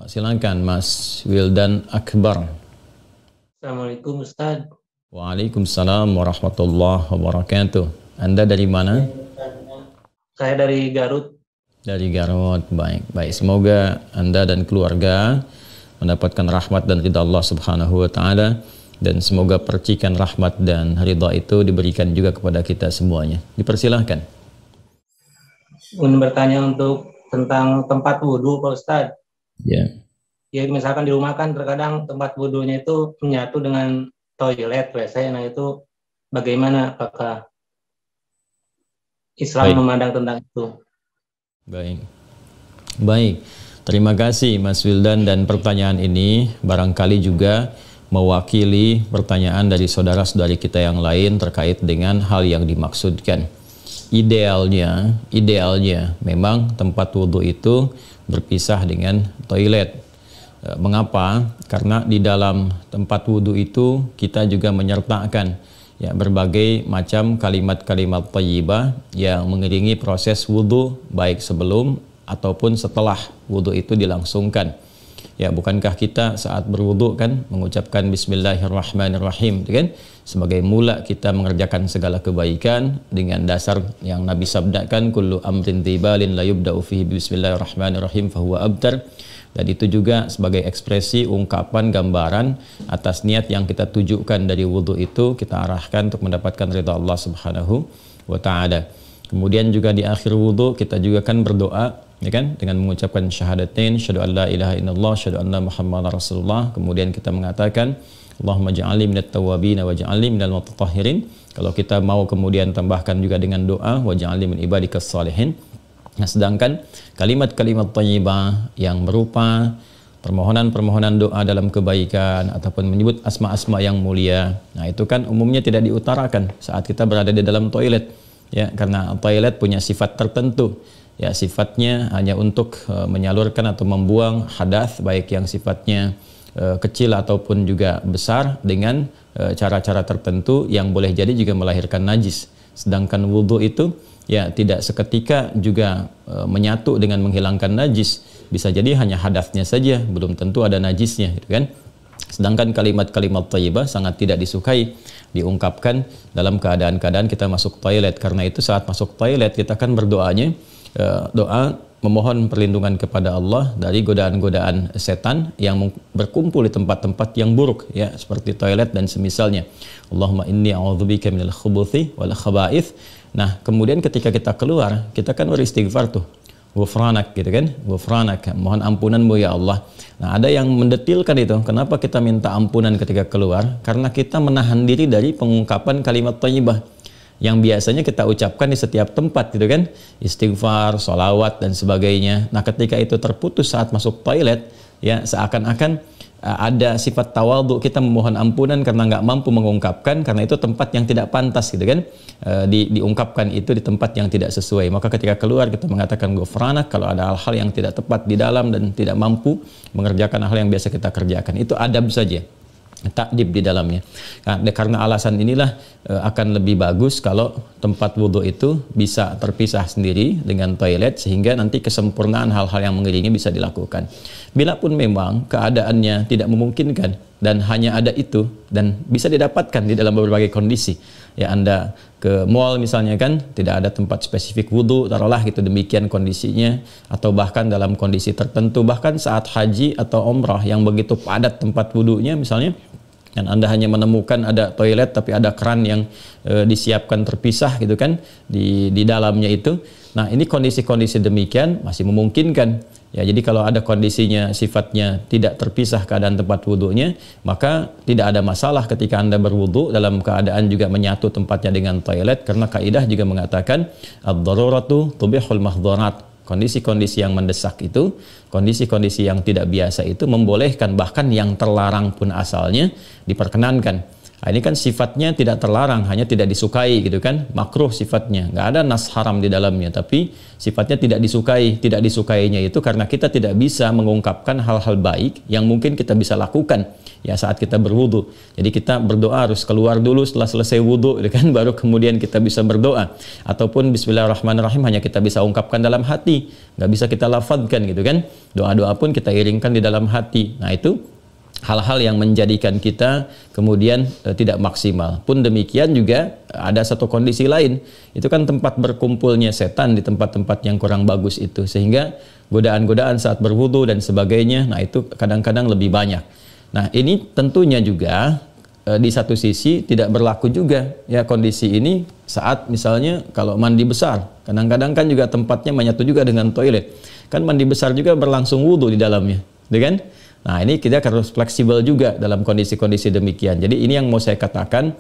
Silakan Mas Wildan Akbar. Assalamualaikum Ustaz. Waalaikumsalam warahmatullahi wabarakatuh. Anda dari mana? Saya dari Garut. Dari Garut. Baik, baik. Semoga Anda dan keluarga mendapatkan rahmat dan ridha Allah Subhanahu wa taala, dan semoga percikan rahmat dan ridha itu diberikan juga kepada kita semuanya. Dipersilahkan. Ingin bertanya tentang tempat wudhu Pak Ustaz. Ya. Ya misalkan di rumah kan terkadang tempat wudhunya itu menyatu dengan toilet WC. Nah itu bagaimana, apakah Islam memandang tentang itu? Baik. Baik. Terima kasih Mas Wildan, dan pertanyaan ini barangkali juga mewakili pertanyaan dari saudara-saudari kita yang lain terkait dengan hal yang dimaksudkan. Idealnya memang tempat wudhu itu berpisah dengan toilet. Mengapa? Karena di dalam tempat wudhu itu kita juga menyertakan ya berbagai macam kalimat-kalimat thayyibah yang mengiringi proses wudhu, baik sebelum ataupun setelah wudhu itu dilangsungkan. Ya, bukankah kita saat berwudhu kan mengucapkan Bismillahirrahmanirrahim, kan? Sebagai mula kita mengerjakan segala kebaikan dengan dasar yang Nabi sabdakan, kullu amrin tibalin la yubda'u fihi Bismillahirrahmanirrahim fahuwa abtar. Dan itu juga sebagai ekspresi ungkapan gambaran atas niat yang kita tujukan dari wudhu itu, kita arahkan untuk mendapatkan ridha Allah Subhanahu wa taala. Kemudian juga di akhir wudhu kita juga kan berdoa, ya kan, dengan mengucapkan syahadatain, syahadu an la ilaha illallah, syahadu anna muhammadar rasulullah. Kemudian kita mengatakan Allahumma ja'alni minat tawwabin wa ja'alni minal mutatahhirin. Kalau kita mau kemudian tambahkan juga dengan doa wa ja'alni min ibadikas salihin. Nah, sedangkan kalimat-kalimat thayyibah yang berupa permohonan-permohonan doa dalam kebaikan ataupun menyebut asma-asma yang mulia, nah itu kan umumnya tidak diutarakan saat kita berada di dalam toilet, ya, karena toilet punya sifat tertentu. Ya, sifatnya hanya untuk menyalurkan atau membuang hadas, baik yang sifatnya kecil ataupun juga besar, dengan cara-cara tertentu yang boleh jadi juga melahirkan najis. Sedangkan wudhu itu ya tidak seketika juga menyatu dengan menghilangkan najis. Bisa jadi hanya hadasnya saja, belum tentu ada najisnya, gitu kan. Sedangkan kalimat-kalimat thayyibah sangat tidak disukai diungkapkan dalam keadaan-keadaan kita masuk toilet. Karena itu saat masuk toilet kita kan berdoanya doa memohon perlindungan kepada Allah dari godaan-godaan setan yang berkumpul di tempat-tempat yang buruk, ya, seperti toilet dan semisalnya. Allahumma inni a'udzubika minal khubuthi wal khaba'ith. Nah, kemudian ketika kita keluar, kita kan beristighfar tuh. Ghufranak, gitu kan? Ghufranak, mohon ampunanmu ya Allah. Nah, ada yang mendetilkan itu. Kenapa kita minta ampunan ketika keluar? Karena kita menahan diri dari pengungkapan kalimat thayyibah yang biasanya kita ucapkan di setiap tempat, gitu kan, istighfar, sholawat dan sebagainya. Nah, ketika itu terputus saat masuk toilet, ya seakan-akan ada sifat tawadhu, kita memohon ampunan karena nggak mampu mengungkapkan, karena itu tempat yang tidak pantas, gitu kan, diungkapkan itu di tempat yang tidak sesuai. Maka ketika keluar kita mengatakan ghufranak kalau ada hal-hal yang tidak tepat di dalam dan tidak mampu mengerjakan hal yang biasa kita kerjakan. Itu adab saja, takdib di dalamnya. Nah, karena alasan inilah akan lebih bagus kalau tempat wudhu itu bisa terpisah sendiri dengan toilet, sehingga nanti kesempurnaan hal-hal yang mengiringi bisa dilakukan. Bila pun memang keadaannya tidak memungkinkan dan hanya ada itu dan bisa didapatkan di dalam berbagai kondisi, ya, Anda ke mall misalnya kan, tidak ada tempat spesifik wudhu, taruhlah gitu, demikian kondisinya, atau bahkan dalam kondisi tertentu, bahkan saat haji atau umrah yang begitu padat tempat wudhunya misalnya, dan Anda hanya menemukan ada toilet tapi ada keran yang disiapkan terpisah, gitu kan, di dalamnya itu. Nah, ini kondisi-kondisi demikian masih memungkinkan. Ya, jadi kalau ada kondisinya sifatnya tidak terpisah keadaan tempat wudhunya, maka tidak ada masalah ketika Anda berwudhu dalam keadaan juga menyatu tempatnya dengan toilet, karena kaidah juga mengatakan ad-daruratu tubihul mahdharat. Kondisi-kondisi yang mendesak itu, kondisi-kondisi yang tidak biasa itu membolehkan, bahkan yang terlarang pun asalnya diperkenankan. Nah, ini kan sifatnya tidak terlarang, hanya tidak disukai gitu kan, makruh sifatnya, nggak ada nas haram di dalamnya, tapi sifatnya tidak disukai. Tidak disukainya itu karena kita tidak bisa mengungkapkan hal-hal baik yang mungkin kita bisa lakukan ya saat kita berwudu. Jadi kita berdoa harus keluar dulu setelah selesai wudu gitu kan, baru kemudian kita bisa berdoa. Ataupun bismillahirrahmanirrahim hanya kita bisa ungkapkan dalam hati, nggak bisa kita lafadzkan gitu kan. Doa-doa pun kita iringkan di dalam hati. Nah itu hal-hal yang menjadikan kita kemudian tidak maksimal. Pun demikian juga ada satu kondisi lain, itu kan tempat berkumpulnya setan di tempat-tempat yang kurang bagus itu, sehingga godaan-godaan saat berwudu dan sebagainya, nah itu kadang-kadang lebih banyak. Nah ini tentunya juga di satu sisi tidak berlaku juga ya kondisi ini saat misalnya kalau mandi besar, kadang-kadang kan juga tempatnya menyatu juga dengan toilet, kan mandi besar juga berlangsung wudu di dalamnya, gitu kan? Nah ini kita harus fleksibel juga dalam kondisi-kondisi demikian. Jadi ini yang mau saya katakan,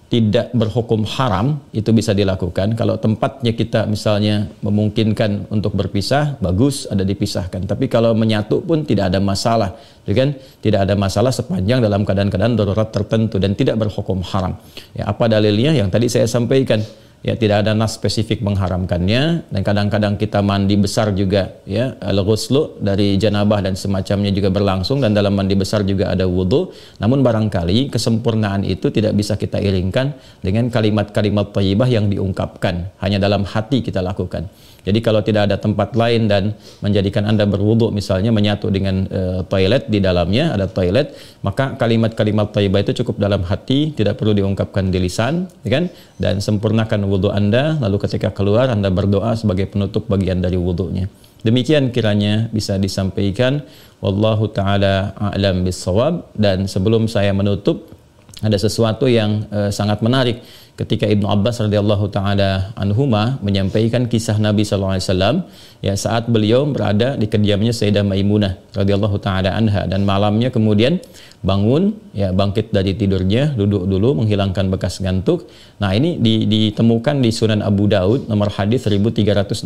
tidak berhukum haram, itu bisa dilakukan. Kalau tempatnya kita misalnya memungkinkan untuk berpisah, bagus ada dipisahkan. Tapi kalau menyatu pun tidak ada masalah, kan? Tidak ada masalah sepanjang dalam keadaan-keadaan darurat tertentu dan tidak berhukum haram. Ya, apa dalilnya? Yang tadi saya sampaikan. Ya, tidak ada nas spesifik mengharamkannya, dan kadang-kadang kita mandi besar juga ya, al-ghuslu dari janabah dan semacamnya juga berlangsung, dan dalam mandi besar juga ada wudu. Namun barangkali kesempurnaan itu tidak bisa kita iringkan dengan kalimat-kalimat thayyibah yang diungkapkan, hanya dalam hati kita lakukan. Jadi kalau tidak ada tempat lain dan menjadikan Anda berwudu misalnya menyatu dengan toilet, di dalamnya ada toilet, maka kalimat-kalimat thayyibah itu cukup dalam hati, tidak perlu diungkapkan di lisan, ya kan? Dan sempurnakan wudu Anda, lalu ketika keluar Anda berdoa sebagai penutup bagian dari wudunya. Demikian kiranya bisa disampaikan. Wallahu taala a'lam bissawab. Dan sebelum saya menutup, ada sesuatu yang sangat menarik ketika Ibnu Abbas radhiyallahu taala anhuma menyampaikan kisah Nabi sallallahu alaihi wasallam ya saat beliau berada di kediamannya Sayyidah Maimunah radhiyallahu taala anha, dan malamnya kemudian bangun ya, bangkit dari tidurnya, duduk dulu menghilangkan bekas ngantuk. Nah ini ditemukan di Sunan Abu Daud nomor hadis 1367.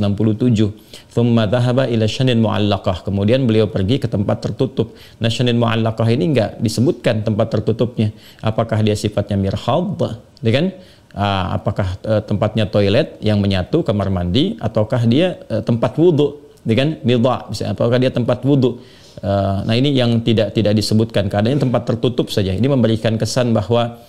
Thumma dhahaba ila syanin mu'allaqah, kemudian beliau pergi ke tempat tertutup. Nah syanin mu'allaqah ini enggak disebutkan tempat tertutupnya, apakah dia sifatnya mirhad, ya kan? Apakah tempatnya toilet yang menyatu, kamar mandi, ataukah dia tempat wudhu, kan? Midha, apakah dia tempat wudhu? Nah ini yang tidak disebutkan, keadaannya tempat tertutup saja. Ini memberikan kesan bahwa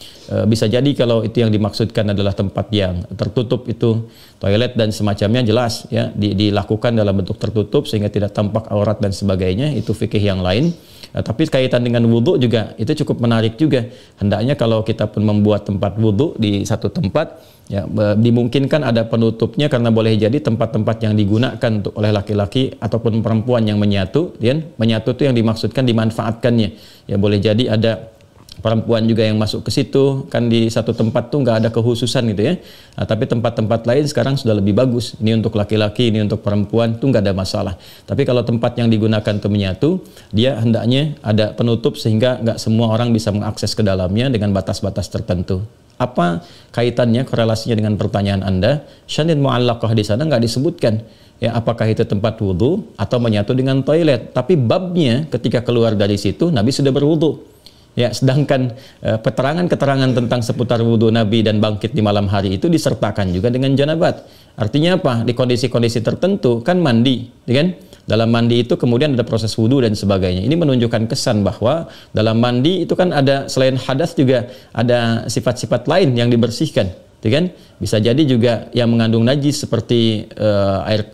bisa jadi kalau itu yang dimaksudkan adalah tempat yang tertutup, itu toilet dan semacamnya, jelas ya dilakukan dalam bentuk tertutup sehingga tidak tampak aurat dan sebagainya, itu fikih yang lain. Tapi kaitan dengan wudhu juga itu cukup menarik juga. Hendaknya kalau kita pun membuat tempat wudhu di satu tempat, ya dimungkinkan ada penutupnya, karena boleh jadi tempat-tempat yang digunakan untuk oleh laki-laki ataupun perempuan yang menyatu, ya, menyatu itu yang dimaksudkan dimanfaatkannya. Ya boleh jadi ada perempuan juga yang masuk ke situ, kan di satu tempat tuh nggak ada kekhususan gitu ya. Nah, tapi tempat-tempat lain sekarang sudah lebih bagus. Ini untuk laki-laki, ini untuk perempuan, tuh nggak ada masalah. Tapi kalau tempat yang digunakan untuk menyatu, dia hendaknya ada penutup sehingga nggak semua orang bisa mengakses ke dalamnya dengan batas-batas tertentu. Apa kaitannya, korelasinya dengan pertanyaan Anda? Syanin mu'allaqah di sana nggak disebutkan. Ya, apakah itu tempat wudhu atau menyatu dengan toilet? Tapi babnya ketika keluar dari situ, Nabi sudah berwudhu. Ya, sedangkan keterangan-keterangan tentang seputar wudhu Nabi dan bangkit di malam hari itu disertakan juga dengan janabat. Artinya apa? Di kondisi-kondisi tertentu kan mandi, ya kan? Dalam mandi itu kemudian ada proses wudhu dan sebagainya. Ini menunjukkan kesan bahwa dalam mandi itu kan ada selain hadas juga ada sifat-sifat lain yang dibersihkan, ya kan? Bisa jadi juga yang mengandung najis seperti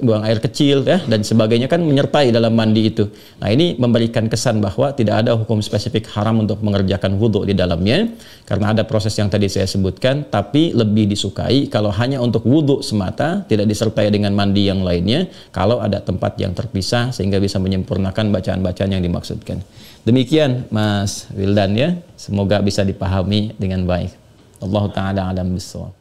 buang air kecil ya dan sebagainya kan menyertai dalam mandi itu. Nah ini memberikan kesan bahwa tidak ada hukum spesifik haram untuk mengerjakan wudhu di dalamnya, karena ada proses yang tadi saya sebutkan. Tapi lebih disukai kalau hanya untuk wudhu semata, tidak disertai dengan mandi yang lainnya, kalau ada tempat yang terpisah sehingga bisa menyempurnakan bacaan-bacaan yang dimaksudkan. Demikian Mas Wildan ya, semoga bisa dipahami dengan baik. Allah Ta'ala alam bissawab.